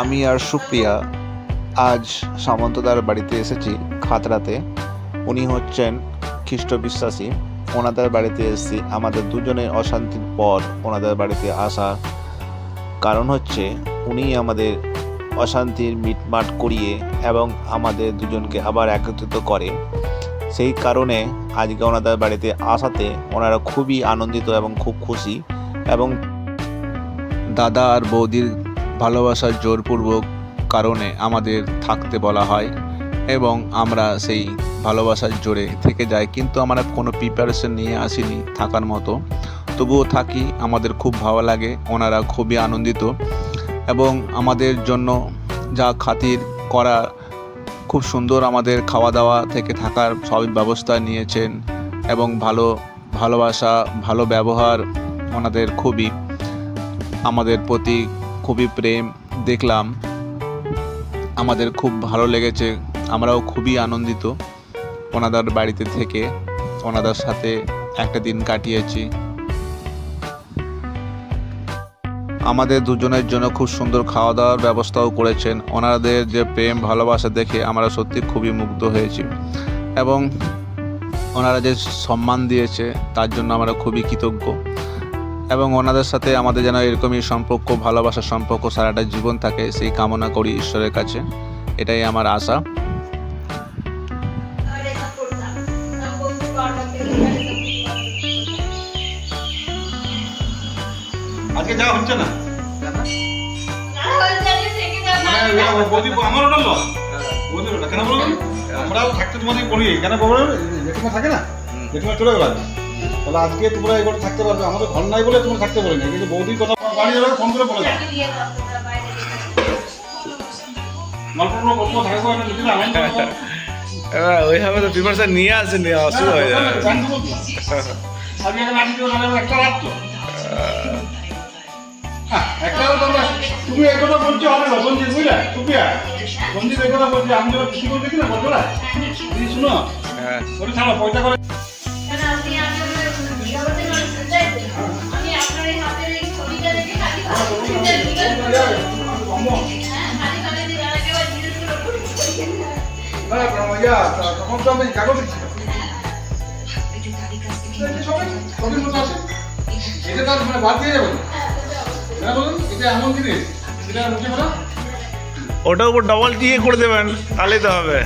আমি আর সুপ্রিয়া আজ সামন্তদার বাড়িতে এসেছি খাতড়াতে। উনি হচ্ছেন খ্রিস্ট বিশ্বাসী। ওনাদের বাড়িতে এসেছি। আমাদের দুজনের অশান্তির পর ওনাদের বাড়িতে আসা কারণ হচ্ছে উনি আমাদের অশান্তির মিটমাট করিয়ে এবং আমাদের দুজনকে আবার একত্রিত করে। সেই কারণে আজকে ওনাদের বাড়িতে আসাতে ওনারা খুবই আনন্দিত এবং খুব খুশি, এবং দাদা আর বৌদির ভালোবাসার জোরপূর্বক কারণে আমাদের থাকতে বলা হয় এবং আমরা সেই ভালোবাসার জোরে থেকে যাই। কিন্তু আমরা কোনো প্রিপারেশন নিয়ে আসিনি থাকার মতো, তবুও থাকি। আমাদের খুব ভালো লাগে, ওনারা খুবই আনন্দিত এবং আমাদের জন্য যা খাতির করা খুব সুন্দর। আমাদের খাওয়া দাওয়া থেকে থাকার সব ব্যবস্থা নিয়েছেন এবং ভালোবাসা ভালো ব্যবহার ওনাদের খুবই আমাদের প্রতি খুবই প্রেম দেখলাম। আমাদের খুব ভালো লেগেছে, আমরাও খুবই আনন্দিত ওনাদের বাড়িতে থেকে ওনাদের সাথে একটা দিন কাটিয়েছি। আমাদের দুজনের জন্য খুব সুন্দর খাওয়া দাওয়ার ব্যবস্থাও করেছেন। ওনাদের যে প্রেম ভালোবাসা দেখে আমরা সত্যি খুবই মুগ্ধ হয়েছি এবং ওনারা যে সম্মান দিয়েছে তার জন্য আমরা খুবই কৃতজ্ঞ, এবং ওনাদের সাথে আমাদের যেন এরকমই সম্পর্ক, ভালোবাসার সম্পর্ক সারাটা জীবন থাকে সেই কামনা করি ঈশ্বরের কাছে। এটাই আমার আশা। আজকে যাওয়া হচ্ছে না কেন বলবেন? আমরাও থাকতে তোমাদের বলি কেন বলবেন? জেঠিমা থাকে না, জেঠিমা চলে গেল। তাহলে আজকে তোমরা এই ঘরে থাকতে পারবে। আমাদের ঘর নাই বলে তোমরা থাকতে পারি না, কিন্তু বৌদির কথা বাড়ি যাবে ফোন করে বলে দাও। ওইভাবে তো প্রিপারেশন নিয়ে আসেনি, অসুবিধা হয়ে যাবে। তুমি এই কথা বলছো হবে না সঞ্জিত, বুঝলে সুপ্রিয়া? সঞ্জিত এই কথা বলছি, আমি যখন কিছু বলছি না বলছো না, শুনো ছাড়ো পয়সা করে তখন তো আমি কাগজ দিচ্ছি এটা তার মানে বাদ দিয়ে যাবে। এটা এমন জিনিস, এটা মুখে ফেলা, ওটার উপর ডবল টিয়ে করে দেবেন, তাহলেই তো হবে।